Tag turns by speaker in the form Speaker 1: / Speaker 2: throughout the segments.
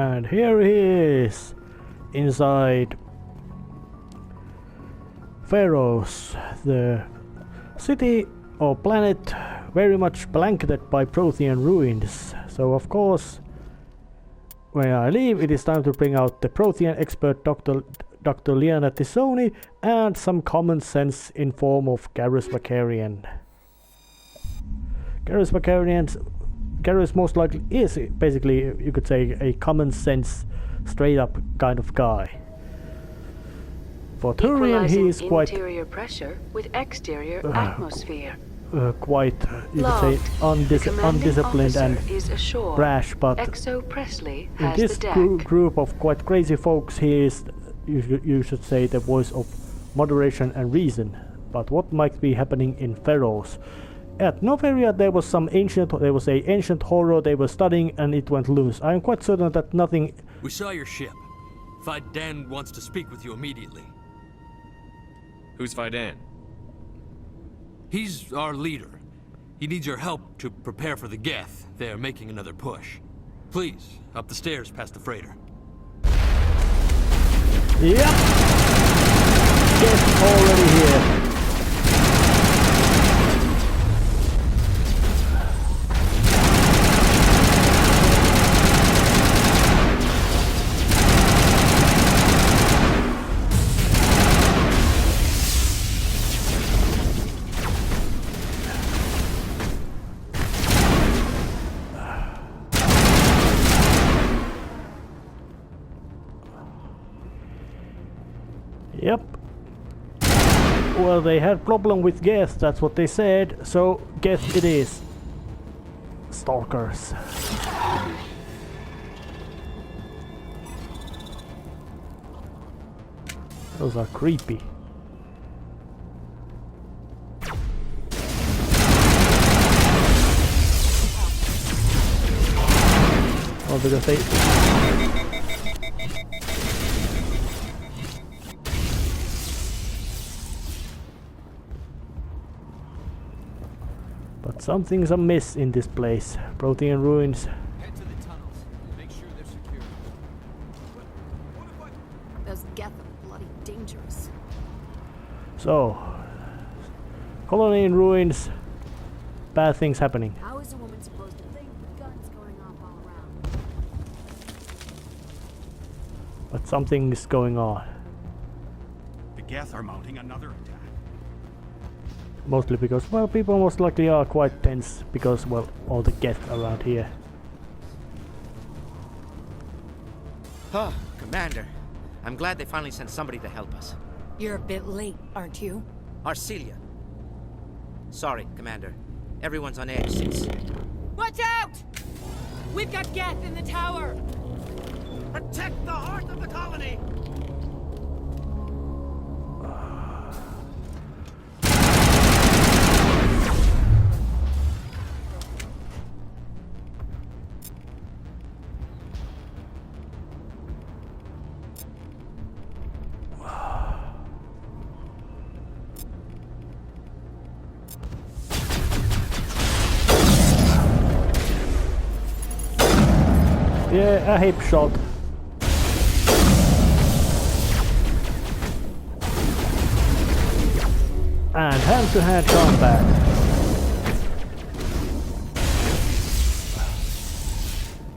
Speaker 1: And here he is, inside Pharaohs, the city or planet very much blanketed by Prothean ruins. So of course, when I leave, it is time to bring out the Prothean expert Dr. Liana Tisoni and some common sense in form of Garrus Vakarian. Garrus most likely is basically, you could say, a common sense, straight up kind of guy. For Turian, he is quite
Speaker 2: interior pressure with exterior atmosphere.
Speaker 1: Quite, you could say, undisciplined and brash, but in this group of quite crazy folks, he is, you should say, the voice of moderation and reason. But what might be happening in Pharaohs? At Noveria there was an ancient horror they were studying, and it went loose. I am quite certain that nothing...
Speaker 3: We saw your ship. Fidan wants to speak with you immediately.
Speaker 4: Who's Fidan?
Speaker 3: He's our leader. He needs your help to prepare for the Geth. They're making another push. Please, up the stairs past the freighter.
Speaker 1: Yep! Geth already here. Yep. Well, they had problem with Geth, that's what they said, so Geth it is. Stalkers. Those are creepy. Oh, because they... But something's amiss in this place. Prothean ruins.
Speaker 4: Head to the tunnels. Make sure they're secure.
Speaker 5: Those Geth are bloody dangerous.
Speaker 1: So, colony in ruins. Bad things happening.
Speaker 5: How is a woman supposed to think with guns going off all around?
Speaker 1: But something is going on.
Speaker 6: The Geth are mounting another attack.
Speaker 1: Mostly because, well, people most likely are quite tense because, well, all the Geth around here.
Speaker 7: Huh, Commander. I'm glad they finally sent somebody to help us.
Speaker 5: You're a bit late, aren't you?
Speaker 7: Arcelia. Sorry, Commander. Everyone's on edge since...
Speaker 8: Watch out! We've got Geth in the tower!
Speaker 6: Protect the heart of the colony!
Speaker 1: Yeah, a hip shot. And hand-to-hand combat.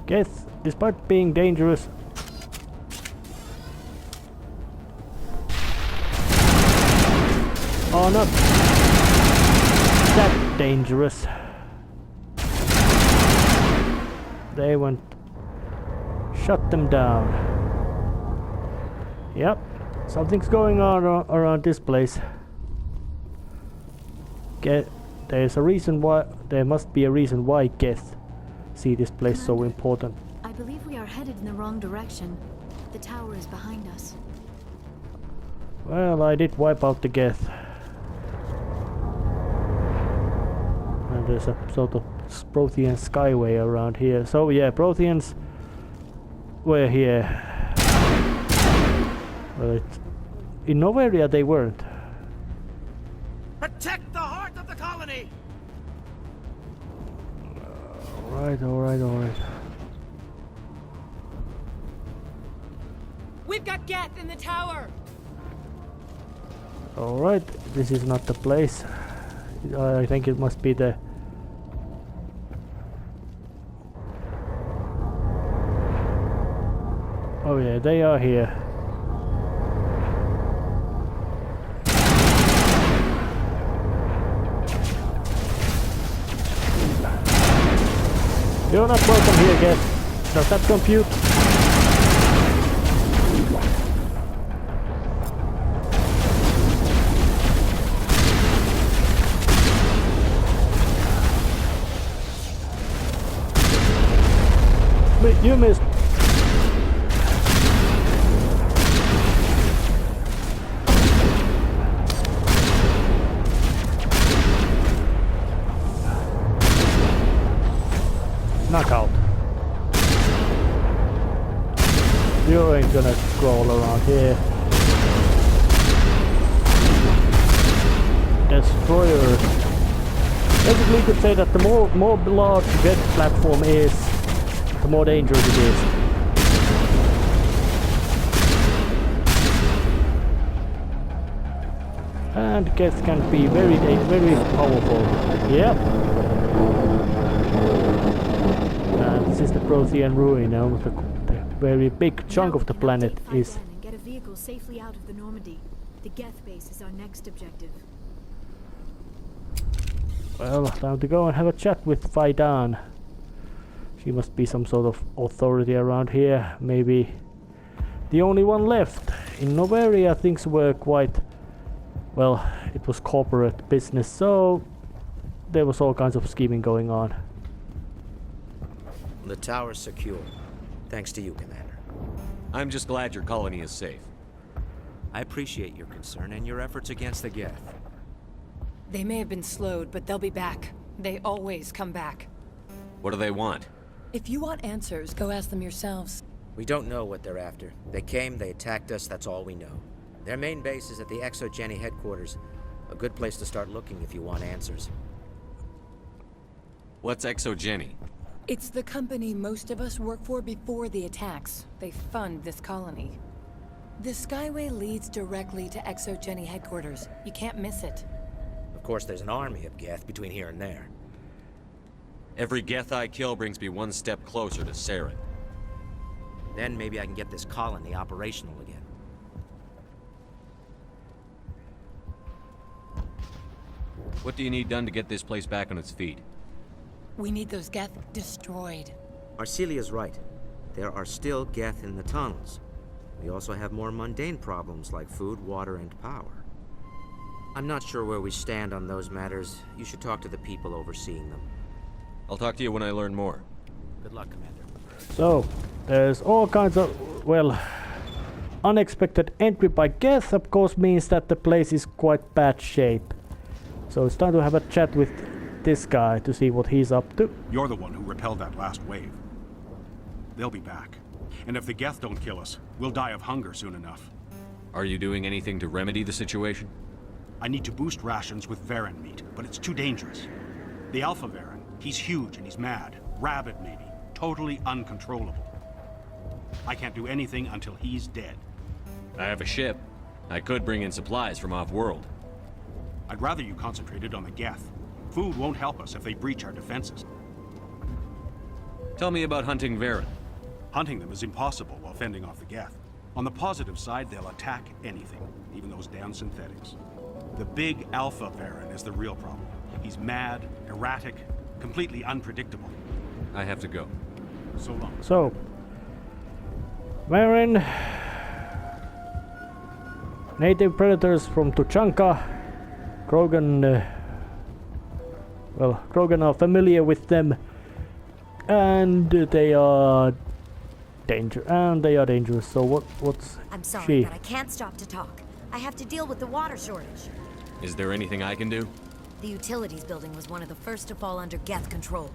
Speaker 1: Geth, despite being dangerous, are not that dangerous. They went... Shut them down. Yep, something's going on around this place. There's a reason why. There must be a reason why Geth see this place so important.
Speaker 5: I believe we are headed in the wrong direction. The tower is behind us.
Speaker 1: Well, I did wipe out the Geth. And there's a sort of Prothean skyway around here. So yeah, Protheans were here. Well, in Noveria they weren't.
Speaker 6: Protect the heart of the colony!
Speaker 1: Alright.
Speaker 8: We've got Geth in the tower!
Speaker 1: Alright, this is not the place. I think it must be the... Oh yeah, they are here. You're not welcome here, Geth. Does that compute? You missed. Knockout. You ain't gonna scroll around here. Destroyer. Basically, you could say that the more large jet platform is, the more dangerous it is. And Geth can be very powerful. Yep. And this is the Prothean ruin now. The very big chunk of the planet is.
Speaker 5: And get a vehicle safely out of the Normandy. The Geth base is our next objective.
Speaker 1: Well, time to go and have a chat with Faidan. She must be some sort of authority around here, maybe the only one left. In Noveria things were quite, well, it was corporate business, so there was all kinds of scheming going on.
Speaker 7: The tower's secure. Thanks to you, Commander.
Speaker 4: I'm just glad your colony is safe.
Speaker 7: I appreciate your concern and your efforts against the Geth.
Speaker 8: They may have been slowed, but they'll be back. They always come back.
Speaker 4: What do they want?
Speaker 8: If you want answers, go ask them yourselves.
Speaker 7: We don't know what they're after. They came, they attacked us, that's all we know. Their main base is at the ExoGeni headquarters. A good place to start looking if you want answers.
Speaker 4: What's ExoGeni?
Speaker 8: It's the company most of us work for before the attacks. They fund this colony. The Skyway leads directly to ExoGeni headquarters. You can't miss it.
Speaker 7: Of course, there's an army of Geth between here and there.
Speaker 4: Every Geth I kill brings me one step closer to Saren.
Speaker 7: Then maybe I can get this colony operational again.
Speaker 4: What do you need done to get this place back on its feet?
Speaker 8: We need those Geth destroyed.
Speaker 7: Arcelia's right. There are still Geth in the tunnels. We also have more mundane problems like food, water, and power. I'm not sure where we stand on those matters. You should talk to the people overseeing them.
Speaker 4: I'll talk to you when I learn more.
Speaker 7: Good luck, Commander.
Speaker 1: So, there's all kinds of, well, unexpected entry by Geth, of course, means that the place is quite bad shape. So it's time to have a chat with this guy to see what he's up to.
Speaker 6: You're the one who repelled that last wave. They'll be back. And if the Geth don't kill us, we'll die of hunger soon enough.
Speaker 4: Are you doing anything to remedy the situation?
Speaker 6: I need to boost rations with Varen meat, but it's too dangerous. The Alpha Varen, he's huge and he's mad. Rabid, maybe. Totally uncontrollable. I can't do anything until he's dead.
Speaker 4: I have a ship. I could bring in supplies from off-world.
Speaker 6: I'd rather you concentrated on the Geth. Food won't help us if they breach our defenses.
Speaker 4: Tell me about hunting Varen.
Speaker 6: Hunting them is impossible while fending off the Geth. On the positive side, they'll attack anything, even those damn synthetics. The big Alpha Varen is the real problem. He's mad, erratic, completely unpredictable.
Speaker 4: I have to go.
Speaker 6: So long.
Speaker 1: So, Varen, native predators from Tuchanka. Krogan, Krogan are familiar with them, and they are dangerous. So what's
Speaker 9: I'm sorry,
Speaker 1: she?
Speaker 9: but I can't stop to talk. I have to deal with the water shortage.
Speaker 4: Is there anything I can do?
Speaker 9: The utilities building was one of the first to fall under Geth control.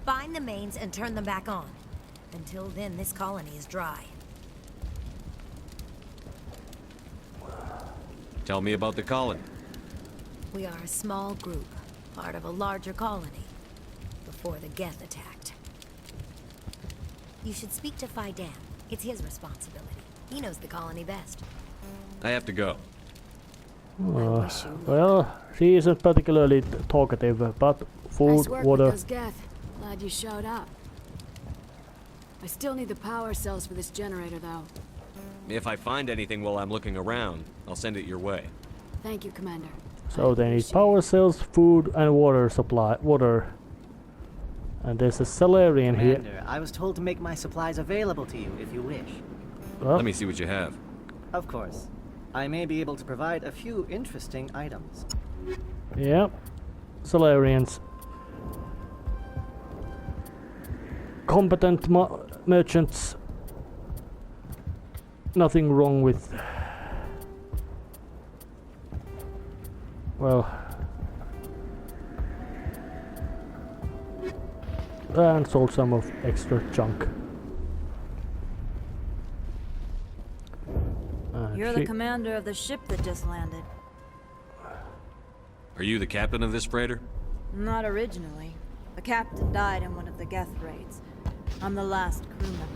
Speaker 9: Find the mains and turn them back on. Until then, this colony is dry.
Speaker 4: Tell me about the colony.
Speaker 9: We are a small group, part of a larger colony, before the Geth attacked. You should speak to Faidan. It's his responsibility. He knows the colony best.
Speaker 4: I have to go.
Speaker 1: Well, she isn't particularly talkative, but food,
Speaker 5: Nice work
Speaker 1: water.
Speaker 5: with those Geth. Glad you showed up. I still need the power cells for this generator, though.
Speaker 4: If I find anything while I'm looking around, I'll send it your way.
Speaker 5: Thank you, Commander.
Speaker 1: So they need power cells, food, and water supply. Water. And there's a Salarian here.
Speaker 10: Commander, I was told to make my supplies available to you if you wish.
Speaker 1: Well,
Speaker 4: Let me see what you have.
Speaker 10: Of course. I may be able to provide a few interesting items.
Speaker 1: yeah. Salarians. Competent merchants. Nothing wrong with... Well... And sold some of extra junk.
Speaker 11: You're the commander of the ship that just landed.
Speaker 4: Are you the captain of this freighter?
Speaker 11: Not originally. The captain died in one of the Geth raids. I'm the last crew member.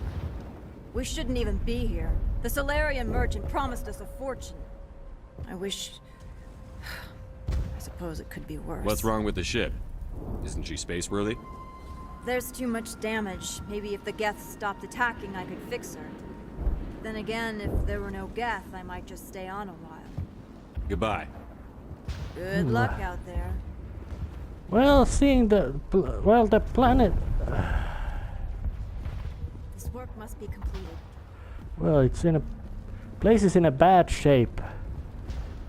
Speaker 11: We shouldn't even be here. The Solarian merchant promised us a fortune. I wish... I suppose it could be worse.
Speaker 4: What's wrong with the ship? Isn't she space-worthy?
Speaker 11: There's too much damage. Maybe if the Geth stopped attacking, I could fix her. Then again, if there were no Geth, I might just stay on a while.
Speaker 4: Goodbye.
Speaker 11: Good luck out there.
Speaker 1: Well, seeing the... Well, the planet...
Speaker 11: This work must be completed.
Speaker 1: Well, it's in a... Place is in a bad shape.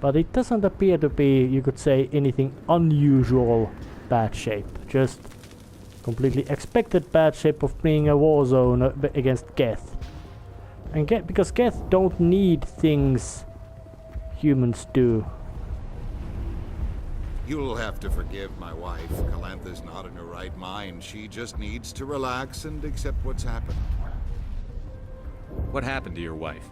Speaker 1: But it doesn't appear to be, you could say, anything unusual bad shape. Just completely expected bad shape of being a war zone against Geth. And because Geth don't need things humans do.
Speaker 12: You'll have to forgive my wife. Calantha's not in her right mind. She just needs to relax and accept what's happened.
Speaker 4: What happened to your wife?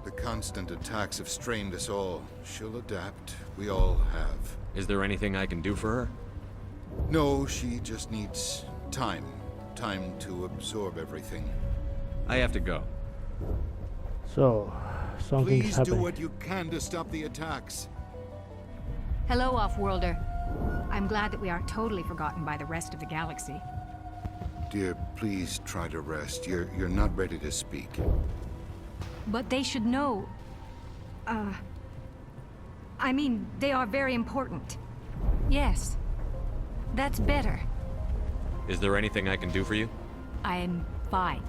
Speaker 12: The constant attacks have strained us all. She'll adapt. We all have.
Speaker 4: Is there anything I can do for her?
Speaker 12: No, she just needs time. Time to absorb everything.
Speaker 4: I have to go.
Speaker 1: So, something's
Speaker 12: Please
Speaker 1: happening.
Speaker 12: do what you can to stop the attacks.
Speaker 13: Hello, Off-Worlder. I'm glad that we aren't totally forgotten by the rest of the galaxy.
Speaker 12: Dear, please try to rest. You're not ready to speak.
Speaker 13: But they should know... I mean, they are very important. Yes. That's better.
Speaker 4: Is there anything I can do for you?
Speaker 13: I'm fine.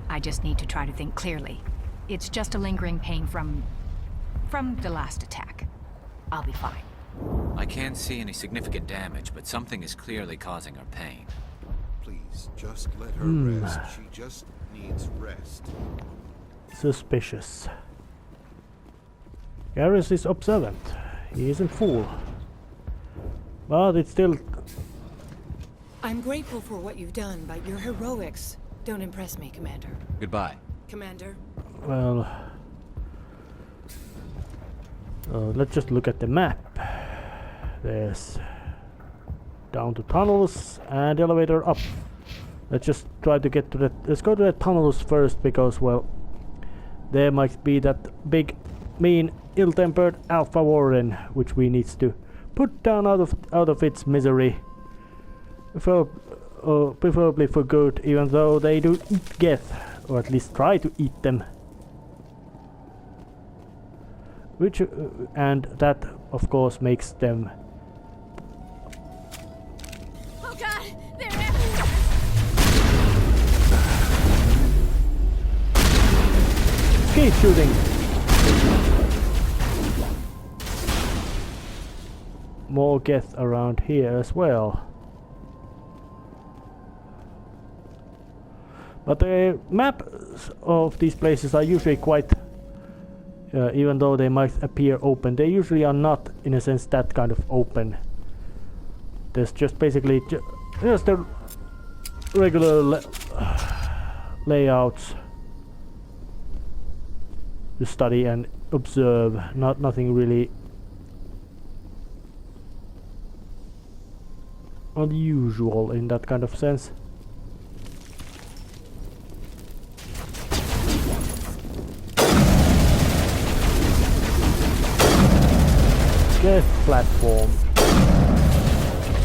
Speaker 13: I just need to try to think clearly. It's just a lingering pain from the last attack. I'll be fine.
Speaker 14: I can't see any significant damage, but something is clearly causing her pain.
Speaker 12: Please, just let her rest. She just needs rest.
Speaker 1: Suspicious. Garrus is observant. He isn't fool. But it's still...
Speaker 8: I'm grateful for what you've done, but your heroics don't impress me, Commander.
Speaker 4: Goodbye.
Speaker 8: Commander.
Speaker 1: Well... let's just look at the map. There's... down to tunnels and elevator up. Let's just try to get to the... Let's go to the tunnels first because, well... There might be that big, mean, ill-tempered Alpha Warren, which we need to put down out of its misery. Preferably for good, even though they do eat Geth, or at least try to eat them. Which, and that, of course, makes them...
Speaker 11: Oh God! They're
Speaker 1: Keep shooting! More Geth around here as well. But the maps of these places are usually quite... even though they might appear open, they usually are not, in a sense, that kind of open. There's just basically just the regular layouts to study and observe, nothing really unusual in that kind of sense. Death platform.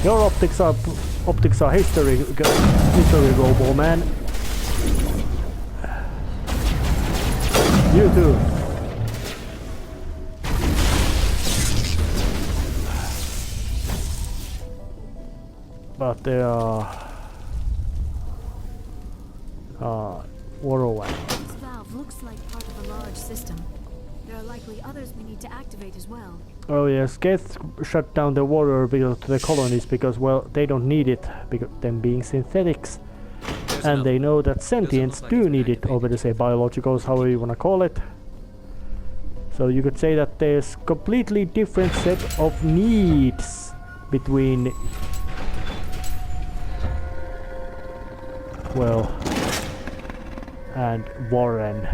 Speaker 1: Your optics are history, Robo Man. You too. But there are whirlwind.
Speaker 5: This valve looks like part of a large system. There are likely others we need to activate as well.
Speaker 1: Oh yes, Geth shut down the water because the colonies because, well, they don't need it, because them being synthetics. And they know that sentients do need it, or better say biologicals, however you wanna call it. So you could say that there's completely different set of needs between, well, and Warren.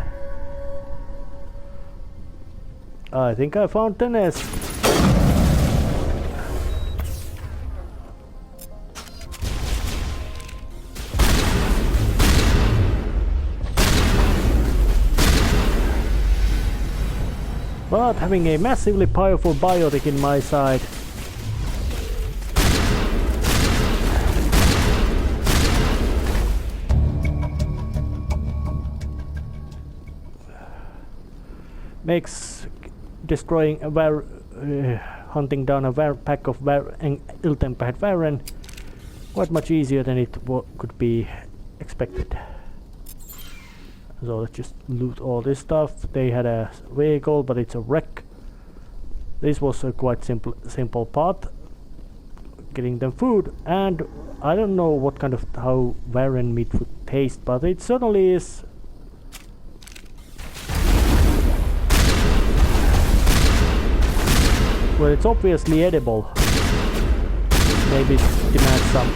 Speaker 1: I think I found the nest. But having a massively powerful biotic in my side makes destroying a hunting down a pack of ill-tempered Varren quite much easier than it could be expected. So let's just loot all this stuff. They had a vehicle, but it's a wreck. This was a quite simple part. Getting them food, and I don't know what kind of how Varren meat would taste, but it certainly is. Well, it's obviously edible. Maybe it demands some.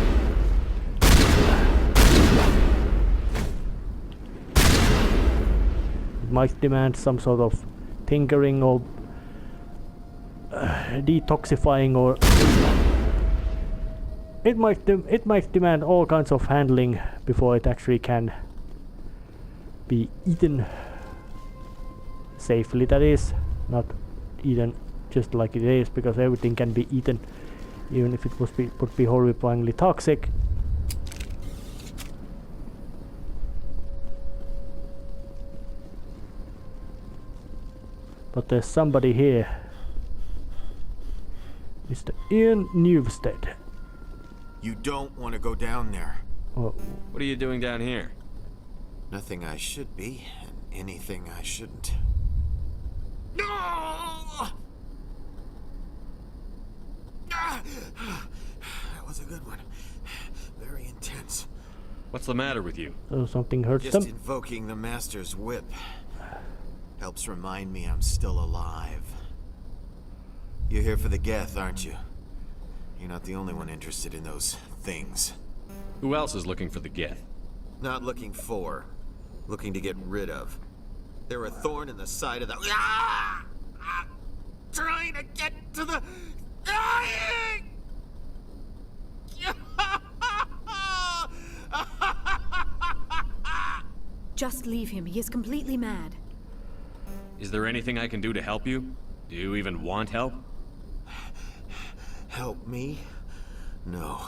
Speaker 1: It might demand some sort of tinkering or detoxifying, or it might demand all kinds of handling before it actually can be eaten safely. That is, not eaten just like it is, because everything can be eaten, even if it would be horrifyingly toxic. But there's somebody here. Mr. Ian Newstead.
Speaker 15: You don't want to go down there.
Speaker 1: Oh.
Speaker 4: What are you doing down here?
Speaker 15: Nothing I should be, and anything I shouldn't. No! That was a good one. Very intense.
Speaker 4: What's the matter with you?
Speaker 1: So something hurts them?
Speaker 15: Just invoking the Master's whip helps remind me I'm still alive. You're here for the Geth, aren't you? You're not the only one interested in those things.
Speaker 4: Who else is looking for the Geth?
Speaker 15: Not looking for. Looking to get rid of. They're a thorn in the side of the... Trying to get to the... Dying!
Speaker 5: Just leave him. He is completely mad.
Speaker 4: Is there anything I can do to help you? Do you even want help?
Speaker 15: Help me? No.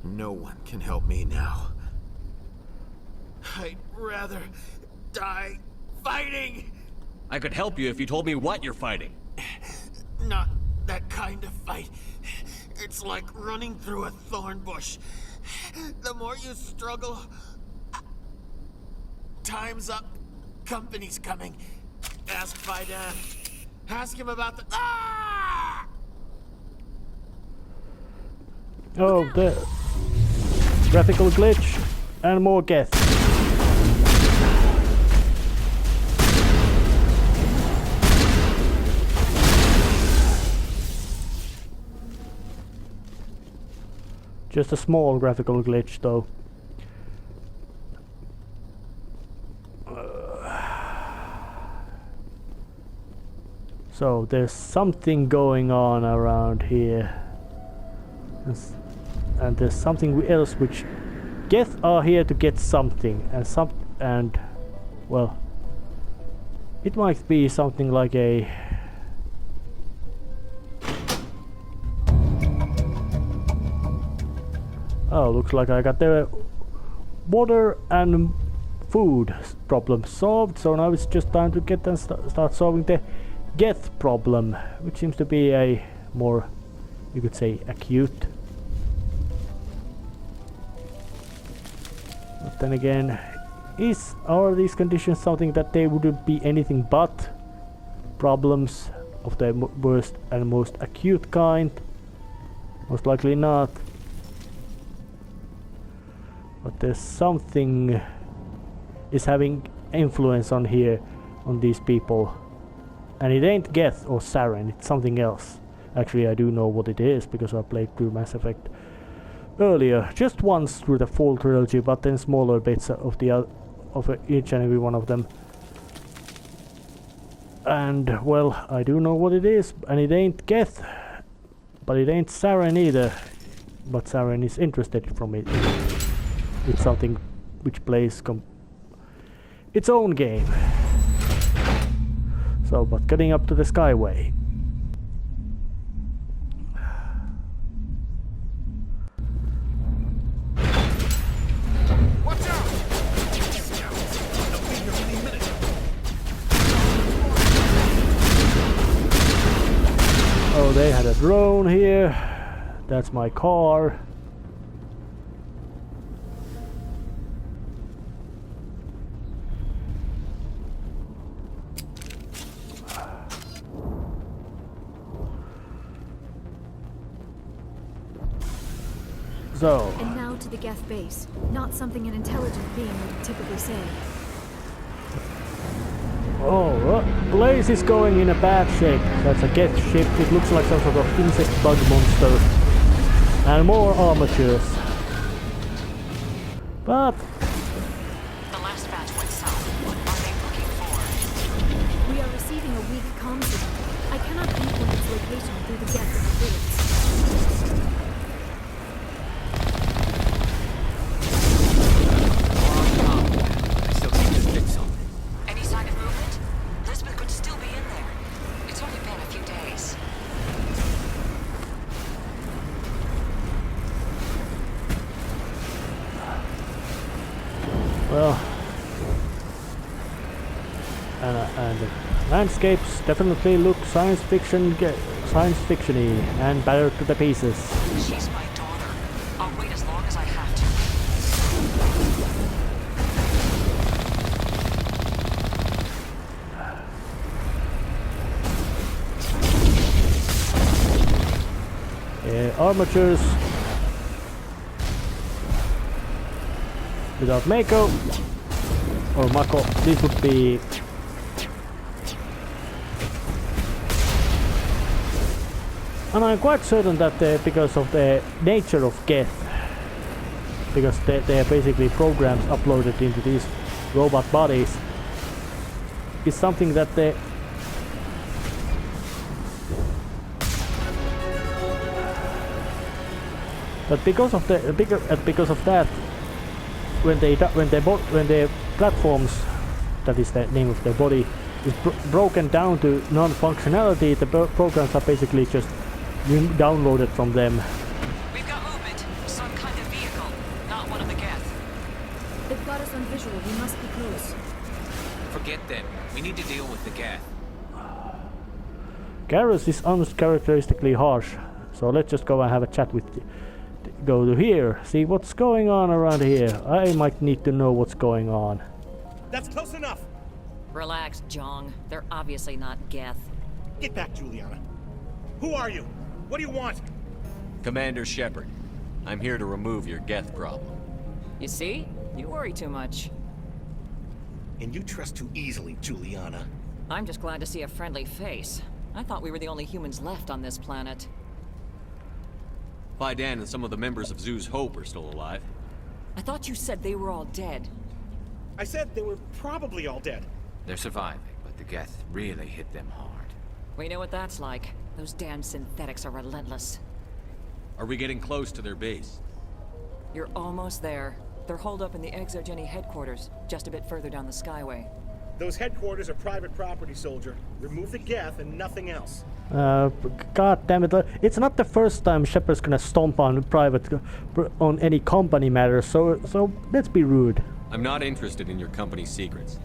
Speaker 15: No one can help me now. I'd rather die fighting!
Speaker 4: I could help you if you told me what you're fighting.
Speaker 15: Not that kind of fight. It's like running through a thorn bush. The more you struggle... Time's up. Company's coming. Ask Faidan. Ask him about the... Ah!
Speaker 1: Oh, the graphical glitch and more Geth. Just a small graphical glitch, though. So there's something going on around here, and there's something else which Geth are here to get something, and well, it might be something like a Oh, looks like I got the water and food problem solved, so now it's just time to get and start solving the geth problem, which seems to be a more, you could say, acute. But then again, are these conditions something that they wouldn't be anything but problems of the worst and most acute kind? Most likely not. But there's something is having influence on here, on these people. And it ain't Geth or Saren, it's something else. Actually, I do know what it is because I played through Mass Effect earlier, just once through the full trilogy, but then smaller bits of each and every one of them. And well, I do know what it is, and it ain't Geth, but it ain't Saren either. But Saren is interested from it. It's something which plays its own game. So, but getting up to the Skyway.
Speaker 12: Watch out!
Speaker 1: Oh, they had a drone here. That's my car. So.
Speaker 5: And now to the Geth base. Not something an intelligent being would typically say.
Speaker 1: Oh, place is going in a bad shape. That's a Geth ship. It looks like some sort of insect bug monster. And more armatures. But
Speaker 13: The last batch went south. What are they looking for?
Speaker 5: We are receiving a weak comm signal. I cannot pinpoint its location through the Geth interference.
Speaker 1: well, and the landscapes definitely look science fiction-y and battered to the pieces.
Speaker 13: She's my daughter. I'll wait as long as I have
Speaker 1: to. Armatures without Mako or Mako, this would be and I'm quite certain that because of the nature of Geth, because they are basically programs uploaded into these robot bodies, is something that but because of that, when the platforms, that is the name of the body, is broken down to non-functionality, the programs are basically just downloaded from them.
Speaker 13: We've got movement. Some kind of vehicle. Not one of the Geth.
Speaker 5: They've got us on visual. We must be close.
Speaker 14: Forget them. We need to deal with the Geth.
Speaker 1: Garrus is uncharacteristically harsh, so let's just go and have a chat with go to here, see what's going on around here. I might need to know what's going on.
Speaker 16: That's close enough.
Speaker 17: Relax, Jong. They're obviously not Geth.
Speaker 16: Get back, Juliana. Who are you? What do you want?
Speaker 4: Commander Shepard. I'm here to remove your Geth problem.
Speaker 17: You see? You worry too much.
Speaker 16: And you trust too easily, Juliana.
Speaker 17: I'm just glad to see a friendly face. I thought we were the only humans left on this planet.
Speaker 4: Fidan and some of the members of Zoo's Hope are still alive.
Speaker 17: I thought you said they were all dead.
Speaker 16: I said they were probably all dead.
Speaker 14: They're surviving, but the Geth really hit them hard.
Speaker 17: We know what that's like. Those damn synthetics are relentless.
Speaker 4: Are we getting close to their base?
Speaker 17: You're almost there. They're holed up in the Exogeny headquarters, just a bit further down the Skyway.
Speaker 16: Those headquarters are private property, soldier. Remove the Geth and nothing else.
Speaker 1: God damn it! It's not the first time Shepard's gonna stomp on on any company matters. So let's be rude.
Speaker 4: I'm not interested in your company's secrets.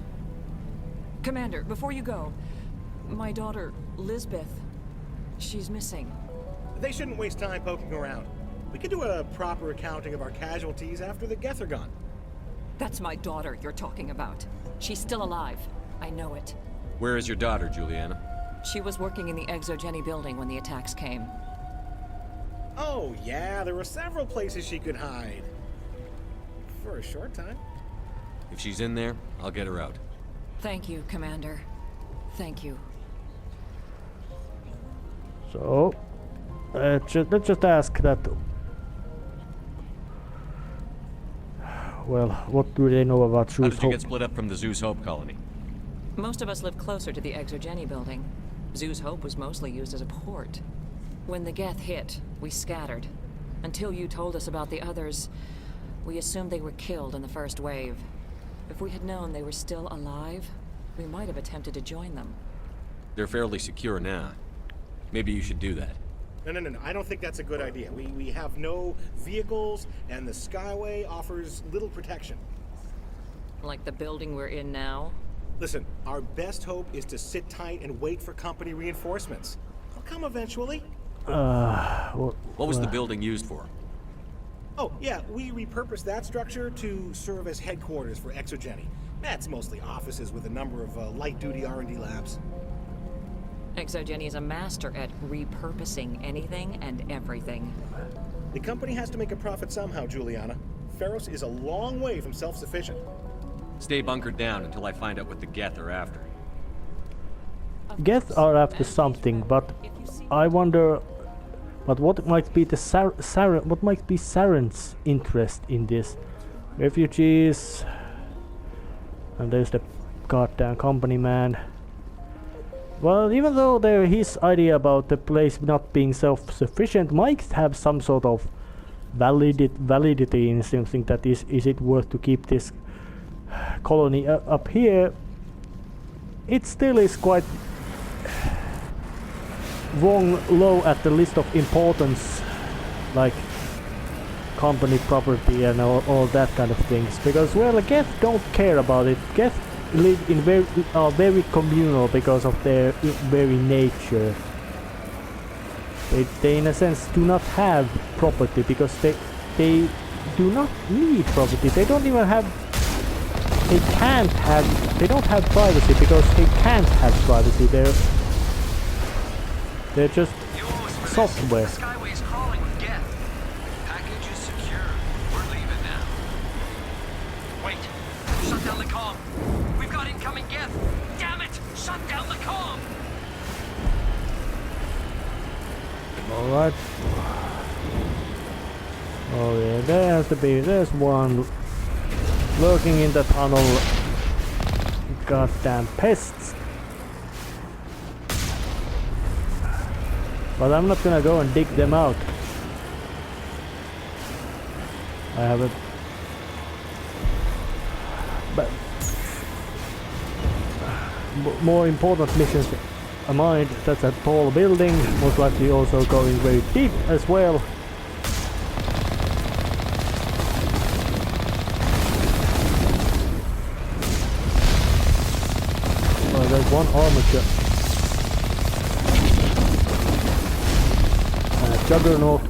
Speaker 17: Commander, before you go, my daughter, Lisbeth, she's missing.
Speaker 16: They shouldn't waste time poking around. We could do a proper accounting of our casualties after the Geth are gone.
Speaker 17: That's my daughter you're talking about. She's still alive. I know it.
Speaker 4: Where is your daughter, Juliana?
Speaker 17: She was working in the Exogeny building when the attacks came.
Speaker 16: Oh, yeah, there were several places she could hide. For a short time.
Speaker 4: If she's in there, I'll get her out.
Speaker 17: Thank you, Commander. Thank you.
Speaker 1: So, let's just ask that. Well, what do they know about Zeus Hope?
Speaker 4: How did you get split up from the Zeus Hope colony?
Speaker 17: Most of us live closer to the Exogeny building. Zeus Hope was mostly used as a port. When the Geth hit, we scattered. Until you told us about the others, we assumed they were killed in the first wave. If we had known they were still alive, we might have attempted to join them.
Speaker 4: They're fairly secure now. Maybe you should do that.
Speaker 16: No. I don't think that's a good idea. We have no vehicles, and the Skyway offers little protection.
Speaker 17: Like the building we're in now?
Speaker 16: Listen, our best hope is to sit tight and wait for company reinforcements. They'll come eventually.
Speaker 4: What was the building used for?
Speaker 16: Oh, yeah, we repurposed that structure to serve as headquarters for Exogeny. That's mostly offices with a number of light-duty R&D labs.
Speaker 17: Exogeny is a master at repurposing anything and everything.
Speaker 16: The company has to make a profit somehow, Juliana. Feros is a long way from self-sufficient.
Speaker 4: Stay bunkered down until I find out what the Geth are after.
Speaker 1: Geth are after something, but I wonder. But what might be the what might be Saren's interest in this? Refugees, and there's the goddamn company man. Well, even though his idea about the place not being self-sufficient might have some sort of validity in something that is it worth to keep this colony up here, it still is quite low at the list of importance, like company property and all that kind of things, because well, Geth don't care about it. Geth live in very communal because of their very nature. They in a sense do not have property because they do not need property. They don't even have. They don't have privacy because they can't have privacy. They're just software.
Speaker 18: The Skyway's crawling with Geth. Package is secure. We're leaving now. Wait. Shut down the comm. We've got incoming Geth. Damn it! Shut down the comm!
Speaker 1: Alright. Oh yeah, there's one lurking in the tunnel. Goddamn pests. But I'm not gonna go and dig them out. I have a... But... more important missions a mind. That's a tall building, most likely also going very deep as well. Oh, there's one armature. Juggernaut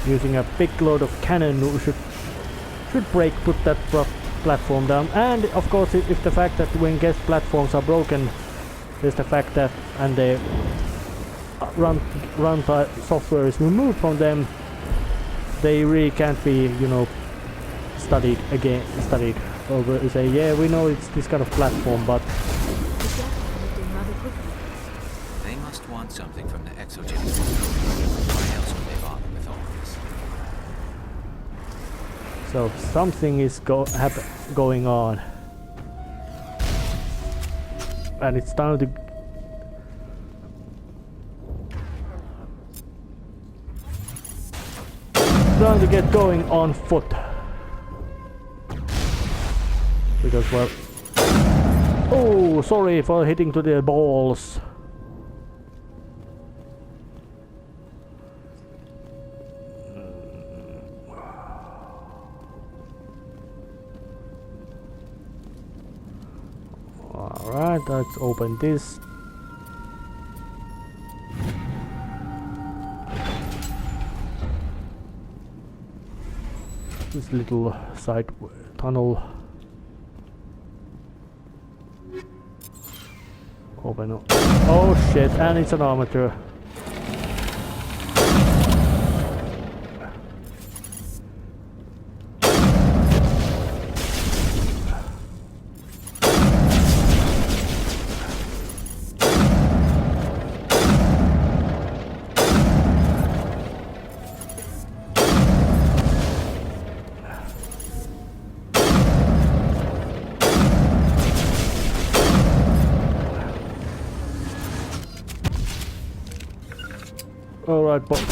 Speaker 1: using a big load of cannon should put that platform down. And of course, if the fact that when Geth platforms are broken, there's the fact that and the runtime software is removed from them, they really can't be, you know, studied over. Say, yeah, we know it's this kind of platform, but
Speaker 14: they must want something from the Exogeny. Why else would they bother with all this?
Speaker 1: So something is going on, and it's time to get going on foot, because well, sorry for hitting to the balls. Alright, let's open this. This little side tunnel. Open up. Oh shit, and it's an armature.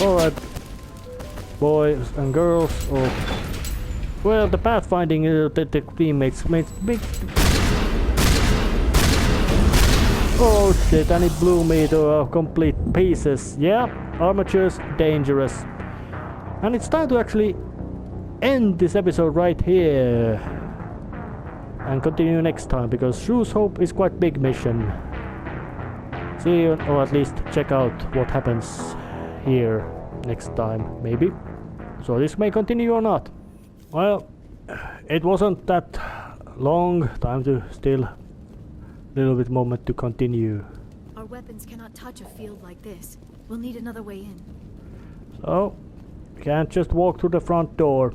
Speaker 1: Alright, boys and girls, or well, the pathfinding the teammates made big. Oh shit! And it blew me to complete pieces. Yeah, armatures dangerous, and it's time to actually end this episode right here and continue next time because Zeus Hope is quite big mission. See you, or at least check out what happens here next time, maybe. So this may continue or not. Well, it wasn't that long. Time to still little bit moment to continue.
Speaker 5: Our weapons cannot touch a field like this. We'll need another way in.
Speaker 1: So, can't just walk through the front door.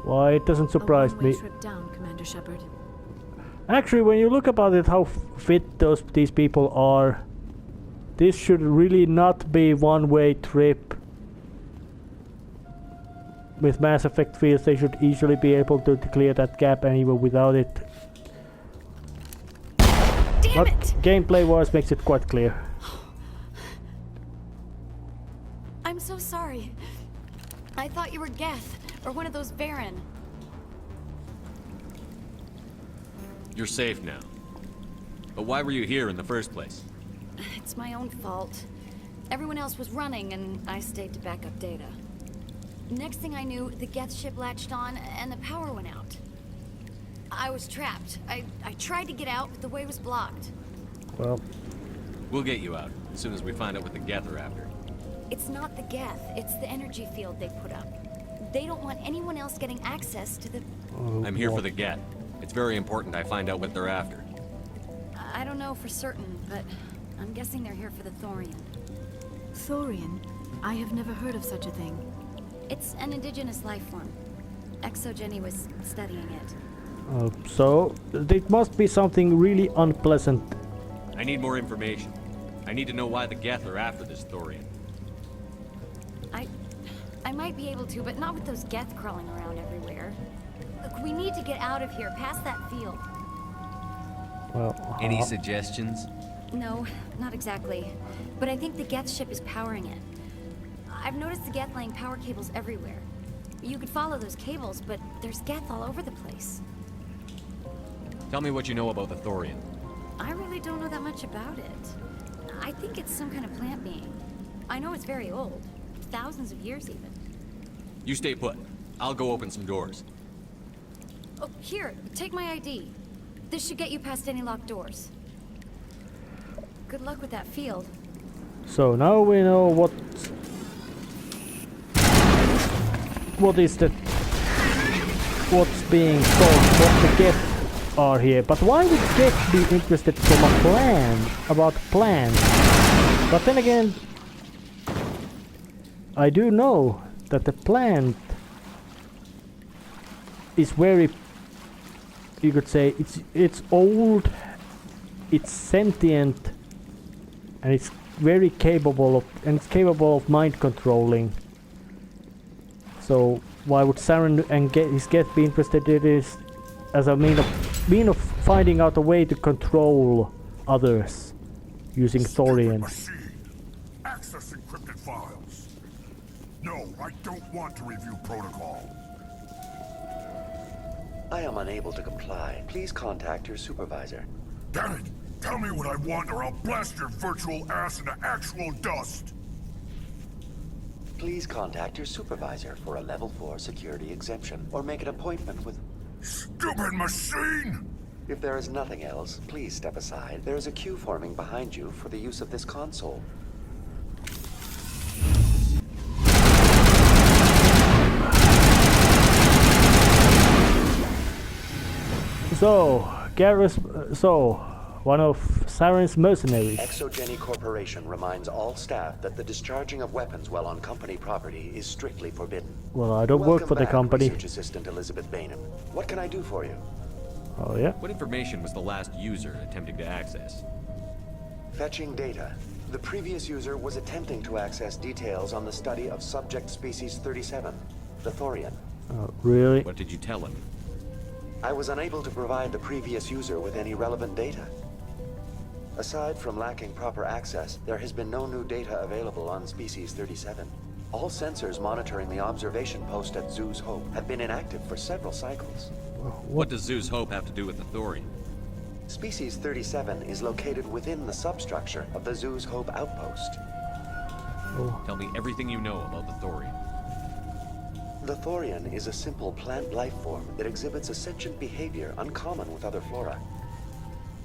Speaker 1: Why, it doesn't surprise me.
Speaker 5: Trip down, Commander Shepard.
Speaker 1: Actually, when you look about it, how fit these people are, this should really not be one-way trip. With Mass Effect fields, they should easily be able to clear that gap, and even without it. But gameplay-wise, makes it quite clear.
Speaker 5: I'm so sorry. I thought you were Geth, or one of those Baron.
Speaker 4: You're safe now. But why were you here in the first place?
Speaker 5: It's my own fault. Everyone else was running, and I stayed to back up data. Next thing I knew, the Geth ship latched on, and the power went out. I was trapped. I tried to get out, but the way was blocked.
Speaker 1: Well,
Speaker 4: we'll get you out as soon as we find out what the Geth are after.
Speaker 5: It's not the Geth, it's the energy field they put up. They don't want anyone else getting access to the...
Speaker 4: I'm here for the Geth. It's very important I find out what they're after.
Speaker 5: I don't know for certain, but I'm guessing they're here for the Thorian. Thorian? I have never heard of such a thing. It's an indigenous life form. Exogeny was studying it.
Speaker 1: So, it must be something really unpleasant.
Speaker 4: I need more information. I need to know why the Geth are after this Thorian.
Speaker 5: I might be able to, but not with those Geth crawling around everywhere. Look, we need to get out of here, past that field.
Speaker 1: Well,
Speaker 14: any suggestions?
Speaker 5: No, not exactly. But I think the Geth ship is powering it. I've noticed the Geth laying power cables everywhere. You could follow those cables, but there's Geth all over the place.
Speaker 4: Tell me what you know about the Thorian.
Speaker 5: I really don't know that much about it. I think it's some kind of plant being. I know it's very old. Thousands of years, even.
Speaker 4: You stay put. I'll go open some doors.
Speaker 5: Oh, here, take my ID. This should get you past any locked doors. Good luck with that field.
Speaker 1: So now we know what's being told, what the Geth are here. But why would Geth be interested from a plan about plans? But then again, I do know that the plant is very, you could say, it's old, it's sentient, and it's very capable of mind controlling. So why would Saren and his Geth be interested in this as a mean of finding out a way to control others using Thorian?
Speaker 19: Access encrypted files. No, I don't want to review protocol.
Speaker 20: I am unable to comply. Please contact your supervisor.
Speaker 19: Damn it! Tell me what I want or I'll blast your virtual ass into actual dust!
Speaker 20: Please contact your supervisor for a level 4 security exemption, or make an appointment with...
Speaker 19: Stupid machine!
Speaker 20: If there is nothing else, please step aside. There is a queue forming behind you for the use of this console.
Speaker 1: One of Saren's mercenaries.
Speaker 20: Exogeny Corporation reminds all staff that the discharging of weapons while on company property is strictly forbidden.
Speaker 1: Well, I don't work for the company.
Speaker 20: Research Assistant Elizabeth Bainham. What can I do for you?
Speaker 1: Oh yeah?
Speaker 4: What information was the last user attempting to access?
Speaker 20: Fetching data. The previous user was attempting to access details on the study of subject species 37, the Thorian.
Speaker 1: Really?
Speaker 4: What did you tell him?
Speaker 20: I was unable to provide the previous user with any relevant data. Aside from lacking proper access, there has been no new data available on species 37. All sensors monitoring the observation post at Zeus Hope have been inactive for several cycles.
Speaker 4: What does Zeus Hope have to do with the Thorian?
Speaker 20: Species 37 is located within the substructure of the Zeus Hope outpost.
Speaker 4: Tell me everything you know about the Thorian.
Speaker 20: The Thorian is a simple plant life form that exhibits a sentient behavior uncommon with other flora.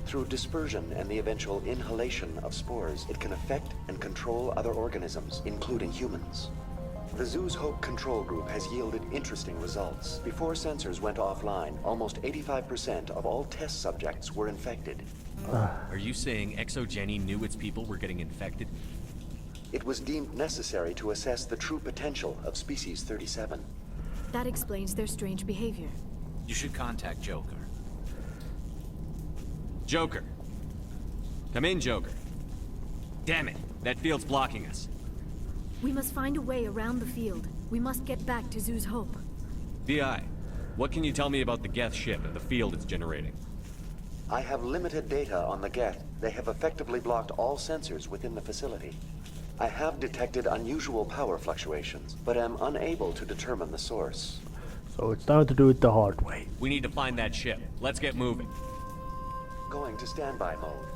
Speaker 20: Through dispersion and the eventual inhalation of spores, it can affect and control other organisms, including humans. The Zeus Hope control group has yielded interesting results. Before sensors went offline, almost 85% of all test subjects were infected.
Speaker 4: Are you saying Exogeny knew its people were getting infected?
Speaker 20: It was deemed necessary to assess the true potential of species 37.
Speaker 21: That explains their strange behavior.
Speaker 14: You should contact Joker.
Speaker 4: Joker! Come in, Joker. Damn it, that field's blocking us.
Speaker 21: We must find a way around the field. We must get back to Zeus Hope.
Speaker 4: VI, what can you tell me about the Geth ship and the field it's generating?
Speaker 20: I have limited data on the Geth. They have effectively blocked all sensors within the facility. I have detected unusual power fluctuations, but am unable to determine the source.
Speaker 1: So it's time to do it the hard way.
Speaker 4: We need to find that ship. Let's get moving.
Speaker 20: Going to standby mode.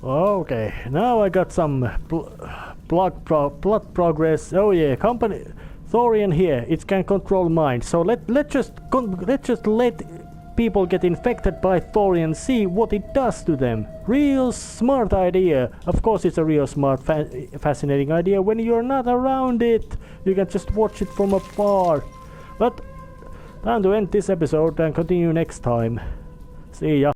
Speaker 1: Okay, now I got some plot progress. Oh yeah, company Thorian here. It can control minds. So let's just let people get infected by Thorian, see what it does to them. Real smart idea. Of course, it's a real smart, fascinating idea when you're not around it. You can just watch it from afar. But time to end this episode and continue next time. See ya.